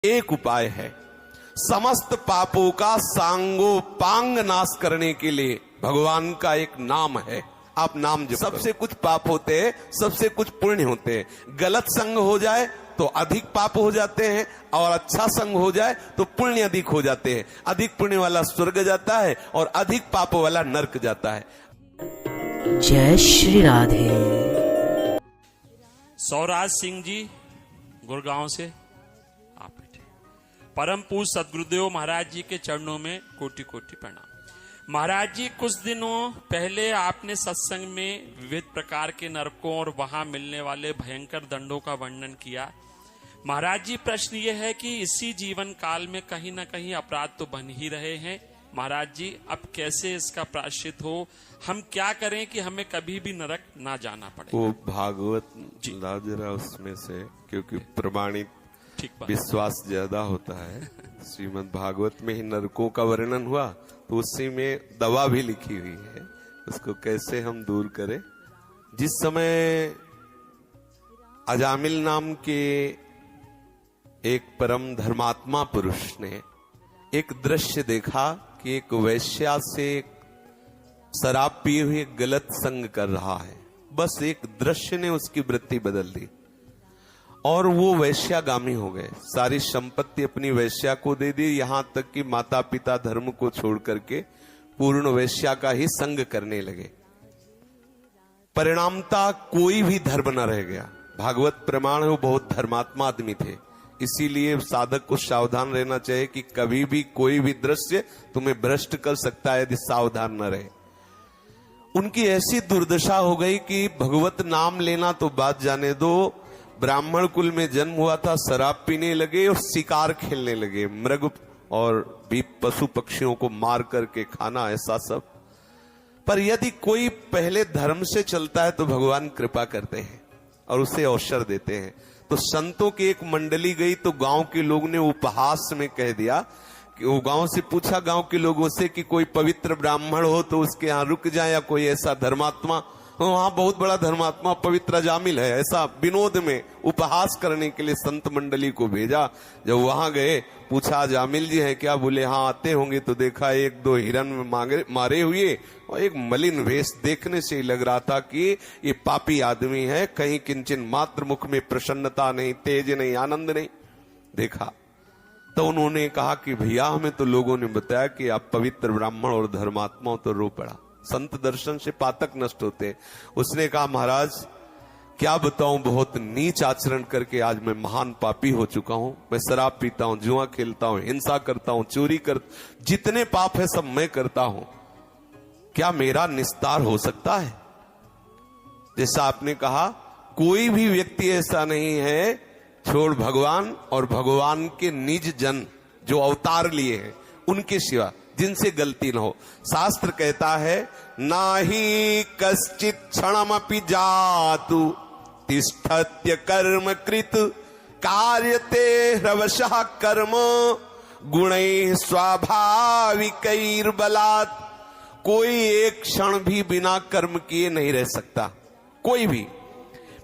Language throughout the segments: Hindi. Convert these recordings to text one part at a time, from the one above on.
एक उपाय है समस्त पापों का सांगोपांग नाश करने के लिए। भगवान का एक नाम है, आप नाम जप। सबसे कुछ पाप होते हैं, सबसे कुछ पुण्य होते हैं। गलत संग हो जाए तो अधिक पाप हो जाते हैं, और अच्छा संग हो जाए तो पुण्य अधिक हो जाते हैं। अधिक पुण्य वाला स्वर्ग जाता है और अधिक पाप वाला नरक जाता है। जय श्री राधे। सौराज सिंह जी गुड़गांव से आप बैठे। परम पूज सदगुरुदेव महाराज जी के चरणों में कोटि कोटि प्रणाम। महाराज जी, कुछ दिनों पहले आपने सत्संग में विविध प्रकार के नरकों और वहां मिलने वाले भयंकर दंडों का वर्णन किया। महाराज जी, प्रश्न ये है कि इसी जीवन काल में कहीं ना कहीं अपराध तो बन ही रहे हैं। महाराज जी, अब कैसे इसका प्रायश्चित हो? हम क्या करें कि हमें कभी भी नरक ना जाना पड़े? वो भागवत जरा उसमें से, क्योंकि प्रमाणित विश्वास ज्यादा होता है। श्रीमद् भागवत में ही नरकों का वर्णन हुआ, तो उसी में दवा भी लिखी हुई है, उसको कैसे हम दूर करें। जिस समय अजामिल नाम के एक परम धर्मात्मा पुरुष ने एक दृश्य देखा कि एक वैश्या से शराब पिए हुए गलत संग कर रहा है। बस एक दृश्य ने उसकी वृत्ति बदल दी और वो वैश्यागामी हो गए। सारी संपत्ति अपनी वैश्या को दे दी, यहां तक कि माता पिता धर्म को छोड़ करके पूर्ण वैश्या का ही संग करने लगे। परिणामता कोई भी धर्म न रह गया। भागवत प्रमाण है, वो बहुत धर्मात्मा आदमी थे। इसीलिए साधक को सावधान रहना चाहिए कि कभी भी कोई भी दृश्य तुम्हें भ्रष्ट कर सकता है यदि सावधान न रहे। उनकी ऐसी दुर्दशा हो गई कि भगवत नाम लेना तो बात जाने दो, ब्राह्मण कुल में जन्म हुआ था, शराब पीने लगे और शिकार खेलने लगे, मृग और भी पशु पक्षियों को मार करके खाना, ऐसा सब। पर यदि कोई पहले धर्म से चलता है तो भगवान कृपा करते हैं और उसे अवसर देते हैं। तो संतों की एक मंडली गई तो गांव के लोग ने उपहास में कह दिया कि वो गांव से पूछा गांव के लोगों से कि कोई पवित्र ब्राह्मण हो तो उसके यहाँ रुक जाए, या कोई ऐसा धर्मात्मा। वहां बहुत बड़ा धर्मात्मा पवित्र अजामिल है, ऐसा विनोद में उपहास करने के लिए संत मंडली को भेजा। जब वहां गए, पूछा अजामिल जी हैं क्या? बोले हाँ आते होंगे। तो देखा एक दो हिरन में मारे हुए और एक मलिन वेश। देखने से ही लग रहा था कि ये पापी आदमी है, कहीं किंचन मात्र मुख में प्रसन्नता नहीं, तेज नहीं, आनंद नहीं। देखा तो उन्होंने कहा कि भैया हमें तो लोगों ने बताया कि आप पवित्र ब्राह्मण और धर्मात्मा हो। तो रो पड़ा। संत दर्शन से पातक नष्ट होते। उसने कहा महाराज क्या बताऊं, बहुत नीच आचरण करके आज मैं महान पापी हो चुका हूं। मैं शराब पीता हूं, जुआ खेलता हूं, हिंसा करता हूं, चोरी कर, जितने पाप है सब मैं करता हूं। क्या मेरा निस्तार हो सकता है? जैसा आपने कहा, कोई भी व्यक्ति ऐसा नहीं है छोड़ भगवान और भगवान के निज जन जो अवतार लिए हैं उनके सिवा जिनसे गलती न हो। शास्त्र कहता है नाही कश्चित क्षणमपि जातु तिष्ठत्य कर्म कृत कार्यते ह्रवशः कर्म गुणैः स्वाभाविकैर्बलात्। कोई एक क्षण भी बिना कर्म किए नहीं रह सकता, कोई भी।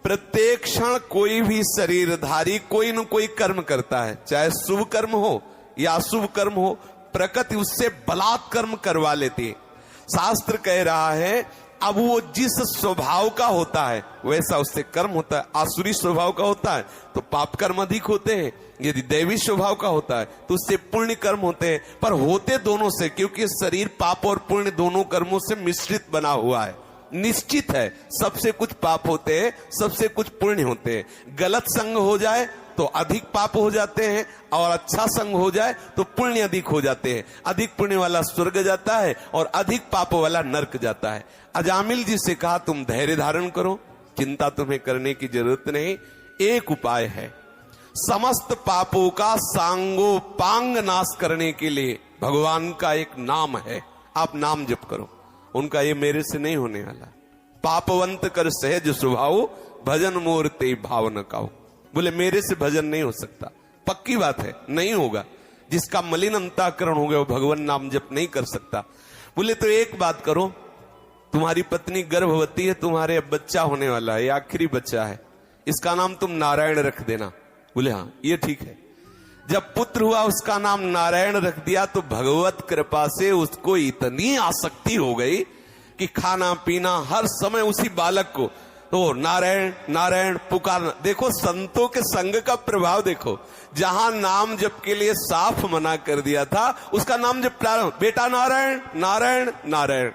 प्रत्येक क्षण कोई भी शरीरधारी कोई न कोई कर्म करता है, चाहे शुभ कर्म हो या अशुभ कर्म हो। प्रकृति उससे बलात् कर्म करवा लेती है। शास्त्र कह रहा है अब वो जिस स्वभाव का होता है वैसा उससे कर्म होता है। आसुरी स्वभाव का होता है तो पाप कर्म अधिक होते हैं, यदि दैवी स्वभाव का होता है तो उससे पुण्य कर्म होते हैं। पर होते दोनों से, क्योंकि शरीर पाप और पुण्य दोनों कर्मों से मिश्रित बना हुआ है। निश्चित है सबसे कुछ पाप होते हैं, सबसे कुछ पुण्य होते हैं। गलत संग हो जाए तो अधिक पाप हो जाते हैं, और अच्छा संग हो जाए तो पुण्य अधिक हो जाते हैं। अधिक पुण्य वाला स्वर्ग जाता है और अधिक पाप वाला नरक जाता है। अजामिल जी से कहा तुम धैर्य धारण करो, चिंता तुम्हें करने की जरूरत नहीं। एक उपाय है समस्त पापों का सांगोपांग नाश करने के लिए। भगवान का एक नाम है, आप नाम जप करो। उनका ये मेरे से नहीं होने वाला। पापवंत कर सहज स्वभाव भजन मोर ते भाव न काओ। बोले मेरे से भजन नहीं हो सकता, पक्की बात है नहीं होगा। जिसका मलिन अंतःकरण हो गया वो भगवान नाम जप नहीं कर सकता। बोले तो एक बात करो, तुम्हारी पत्नी गर्भवती है, तुम्हारे अब बच्चा होने वाला है, आखिरी बच्चा है, इसका नाम तुम नारायण रख देना। बोले हाँ ये ठीक है। जब पुत्र हुआ उसका नाम नारायण रख दिया तो भगवत कृपा से उसको इतनी आसक्ति हो गई कि खाना पीना हर समय उसी बालक को तो नारायण नारायण पुकारना। देखो संतों के संग का प्रभाव देखो, जहां नाम जप के लिए साफ मना कर दिया था उसका नाम जब प्रारंभ, बेटा नारायण नारायण नारायण।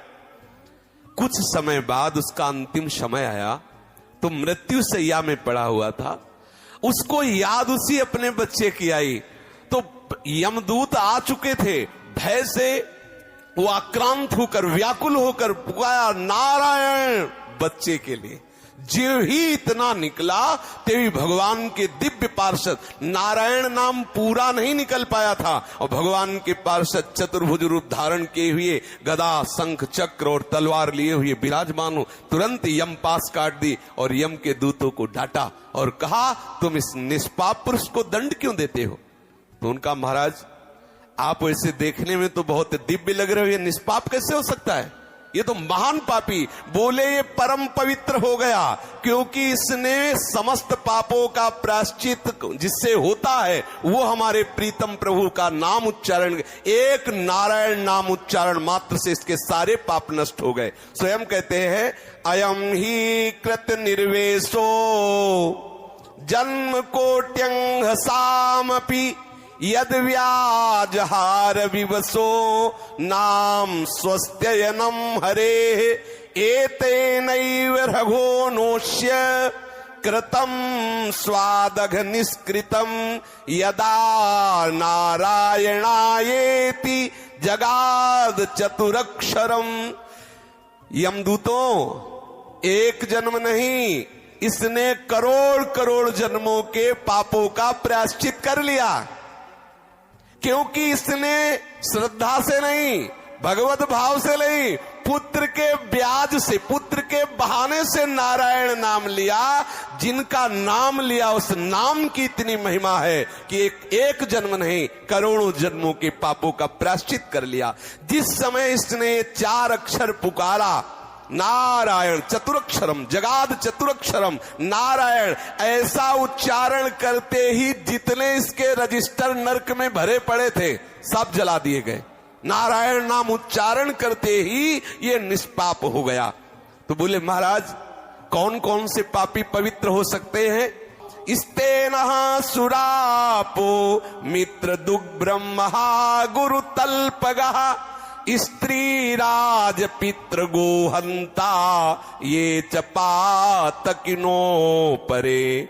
कुछ समय बाद उसका अंतिम समय आया तो मृत्यु शैया में पड़ा हुआ था, उसको याद उसी अपने बच्चे की आई तो यमदूत आ चुके थे। भय से वो आक्रांत होकर व्याकुल होकर पुकारा नारायण बच्चे के लिए। जो ही इतना निकला तेवी भगवान के दिव्य पार्षद, नारायण नाम पूरा नहीं निकल पाया था और भगवान के पार्षद चतुर्भुज रूप धारण किए हुए गदा शंख चक्र और तलवार लिए हुए विराजमान हो, तुरंत यम पास काट दी और यम के दूतों को डांटा और कहा तुम इस निष्पाप पुरुष को दंड क्यों देते हो। तो उनका महाराज आप ऐसे देखने में तो बहुत दिव्य लग रहे हो, ये निष्पाप कैसे हो सकता है, ये तो महान पापी। बोले ये परम पवित्र हो गया क्योंकि इसने समस्त पापों का प्रायश्चित जिससे होता है वो हमारे प्रीतम प्रभु का नाम उच्चारण, एक नारायण नाम उच्चारण मात्र से इसके सारे पाप नष्ट हो गए। स्वयं कहते हैं अयम ही कृत निर्वेशो जन्म कोट्यंग सामपि यद व्याजहार विवसो नाम स्वस्त्ययनम हरे एतेनैव रघो नोष्य कृतम स्वादघ निष्कृतम यदा नारायणायेति जगाद चतुरक्षरम। यमदूतों एक जन्म नहीं, इसने करोड़ करोड़ जन्मों के पापों का प्रायश्चित कर लिया क्योंकि इसने श्रद्धा से नहीं, भगवत भाव से नहीं, पुत्र के ब्याज से, पुत्र के बहाने से नारायण नाम लिया। जिनका नाम लिया उस नाम की इतनी महिमा है कि एक जन्म नहीं करोड़ों जन्मों के पापों का प्रायश्चित कर लिया। जिस समय इसने 4 अक्षर पुकारा नारायण चतुरक्षरम जगाद चतुरक्षरम नारायण, ऐसा उच्चारण करते ही जितने इसके रजिस्टर नरक में भरे पड़े थे सब जला दिए गए। नारायण नाम उच्चारण करते ही ये निष्पाप हो गया। तो बोले महाराज कौन कौन से पापी पवित्र हो सकते हैं। इस्तेनः सुरापो मित्र दुग्ब्रह्म गुरु तल्पगः स्त्री राज पितृ गोहंता ये चपातकिनो परे।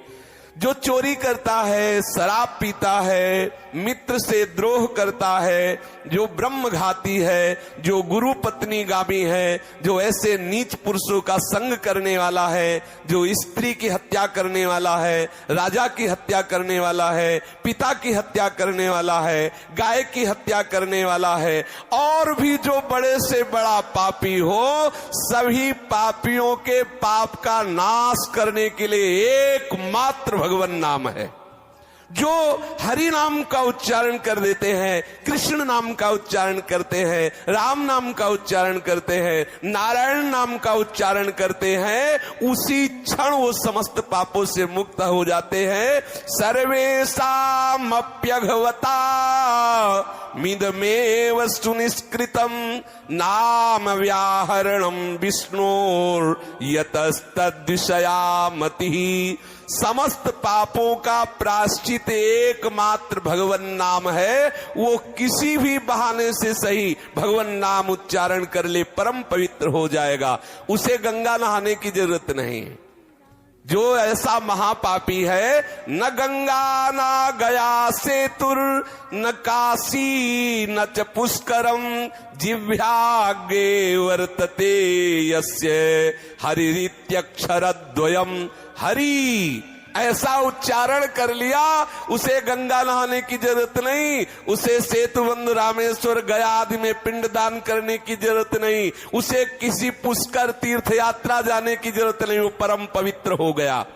जो चोरी करता है, शराब पीता है, मित्र से द्रोह करता है, जो ब्रह्मघाती है, जो गुरु पत्नी गामी है, जो ऐसे नीच पुरुषों का संग करने वाला है, जो स्त्री की हत्या करने वाला है, राजा की हत्या करने वाला है, पिता की हत्या करने वाला है, गाय की हत्या करने वाला है, और भी जो बड़े से बड़ा पापी हो, सभी पापियों के पाप का नाश करने के लिए एकमात्र भगवान नाम है। जो हरि नाम का उच्चारण कर देते हैं, कृष्ण नाम का उच्चारण करते हैं, राम नाम का उच्चारण करते हैं, नारायण नाम का उच्चारण करते हैं, उसी क्षण वो समस्त पापों से मुक्त हो जाते हैं। सर्वेषामप्यघवता मिदमेव सुनिष्कृतम नाम व्याहरणम विष्णुर यतस्तद्विषया मतिः। समस्त पापों का प्रायश्चित एकमात्र भगवन नाम है। वो किसी भी बहाने से सही भगवन नाम उच्चारण कर ले परम पवित्र हो जाएगा, उसे गंगा नहाने की जरूरत नहीं। जो ऐसा महापापी है, न गंगा न गया सेतुर न काशी न च पुष्करम जिह्वाग्रे वर्तते यस्य हरिरित्यक्षरद्वयम्। हरि ऐसा उच्चारण कर लिया, उसे गंगा नहाने की जरूरत नहीं, उसे सेतुबंध रामेश्वर गया आदि में पिंडदान करने की जरूरत नहीं, उसे किसी पुष्कर तीर्थ यात्रा जाने की जरूरत नहीं, वो परम पवित्र हो गया।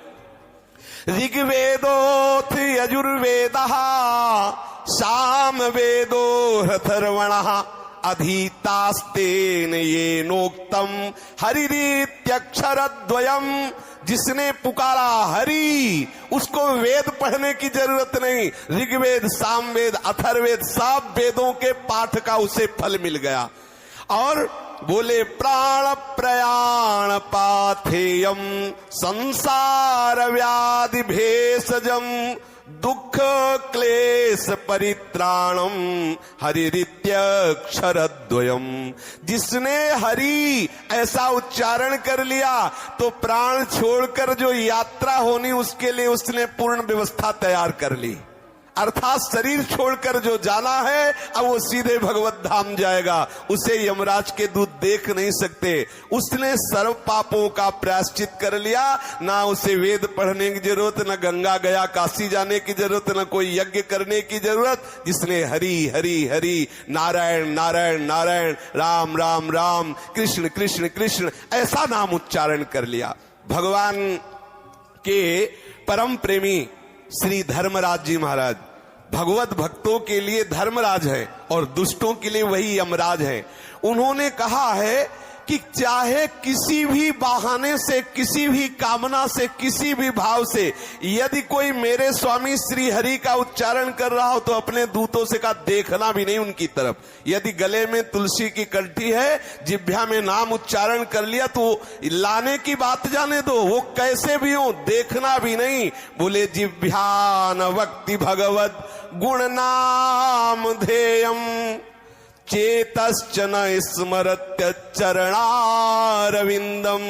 ऋग्वेदोऽथ यजुर्वेदः सामवेदो हथर्वणः अधीतास्तेन येनोक्तम् हरिरीत्यक्षरद्वयम् जिसने पुकारा हरि, उसको वेद पढ़ने की जरूरत नहीं। ऋग्वेद, सामवेद, अथर्ववेद सब वेदों के पाठ का उसे फल मिल गया। और बोले प्राण प्रयाण पाथेयम संसार व्याधि भेषजम दुख क्लेश परित्राणम हरिरित्यक्षरद्वयम। जिसने हरि ऐसा उच्चारण कर लिया तो प्राण छोड़कर जो यात्रा होनी उसके लिए उसने पूर्ण व्यवस्था तैयार कर ली। अर्थात शरीर छोड़कर जो जाना है अब वो सीधे भगवत धाम जाएगा। उसे यमराज के दूत देख नहीं सकते। उसने सर्व पापों का प्रायश्चित कर लिया। ना उसे वेद पढ़ने की जरूरत, न गंगा गया काशी जाने की जरूरत, न कोई यज्ञ करने की जरूरत। जिसने हरि हरि हरि, नारायण नारायण नारायण, राम राम राम, कृष्ण कृष्ण कृष्ण ऐसा नाम उच्चारण कर लिया। भगवान के परम प्रेमी श्री धर्मराज जी महाराज भगवत भक्तों के लिए धर्मराज है और दुष्टों के लिए वही यमराज है। उन्होंने कहा है कि चाहे किसी भी बहाने से, किसी भी कामना से, किसी भी भाव से यदि कोई मेरे स्वामी श्री हरि का उच्चारण कर रहा हो तो अपने दूतों से का देखना भी नहीं उनकी तरफ। यदि गले में तुलसी की कंठी है, जिह्वा में नाम उच्चारण कर लिया तो लाने की बात जाने दो, वो कैसे भी हो देखना भी नहीं। बोले जिह्वान वक्ति भगवत गुण नाम ध्येयम चेतश्च न स्मरत्य चरणारविंदम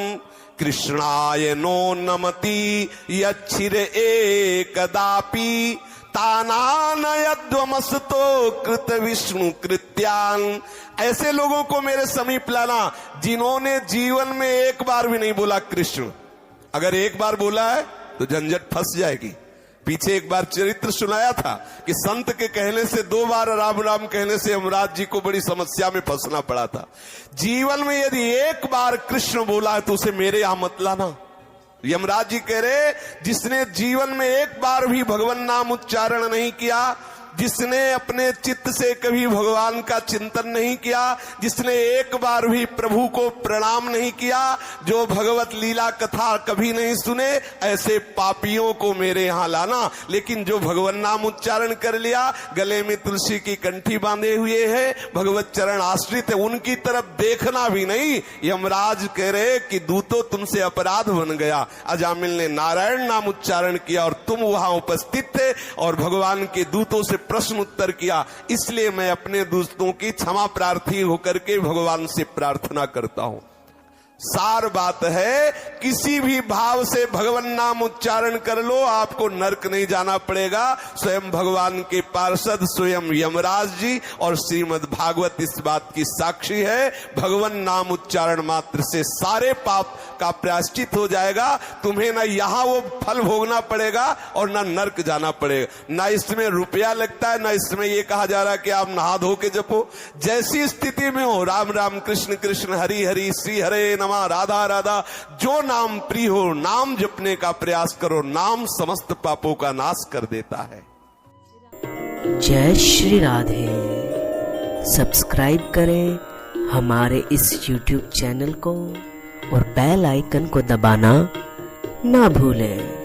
कृष्णाय नो नमति यच्छिर एकदापि तानानयध्वमस्तो कृत विष्णु कृत्यान। ऐसे लोगों को मेरे समीप लाना जिन्होंने जीवन में एक बार भी नहीं बोला कृष्ण। अगर एक बार बोला है तो झंझट फंस जाएगी। पीछे एक बार चरित्र सुनाया था कि संत के कहने से 2 बार राम राम कहने से यमराज जी को बड़ी समस्या में फंसना पड़ा था। जीवन में यदि एक बार कृष्ण बोला है तो उसे मेरे यहां मत लाना। यमराज जी कह रहे जिसने जीवन में एक बार भी भगवान नाम उच्चारण नहीं किया, जिसने अपने चित्त से कभी भगवान का चिंतन नहीं किया, जिसने एक बार भी प्रभु को प्रणाम नहीं किया, जो भगवत लीला कथा कभी नहीं सुने, ऐसे पापियों को मेरे यहाँ लाना। लेकिन जो भगवान नाम उच्चारण कर लिया, गले में तुलसी की कंठी बांधे हुए है, भगवत चरण आश्रित है, उनकी तरफ देखना भी नहीं। यमराज कह रहे कि दूतो तुमसे अपराध बन गया। अजामिल ने नारायण नाम उच्चारण किया और तुम वहां उपस्थित थे और भगवान के दूतों से प्रश्न उत्तर किया, इसलिए मैं अपने दोस्तों की क्षमा प्रार्थी होकर के भगवान से प्रार्थना करता हूं। सार बात है किसी भी भाव से भगवान नाम उच्चारण कर लो, आपको नरक नहीं जाना पड़ेगा। स्वयं भगवान के पार्षद स्वयं यमराज जी और श्रीमद् भागवत इस बात की साक्षी है। भगवान नाम उच्चारण मात्र से सारे पाप का प्रायश्चित हो जाएगा। तुम्हें ना यहाँ वो फल भोगना पड़ेगा और ना नरक जाना पड़ेगा। ना इसमें रुपया लगता है, ना इसमें ये कहा जा रहा है कि आप नहा धो के जपो। जैसी स्थिति में हो, राम राम कृष्ण कृष्ण हरि हरि श्री हरे नमः राधा राधा, जो नाम प्रिय हो नाम जपने का प्रयास करो। नाम समस्त पापों का नाश कर देता है। जय श्री राधे। सब्सक्राइब करें हमारे इस YouTube चैनल को और बेल आइकन को दबाना ना भूलें।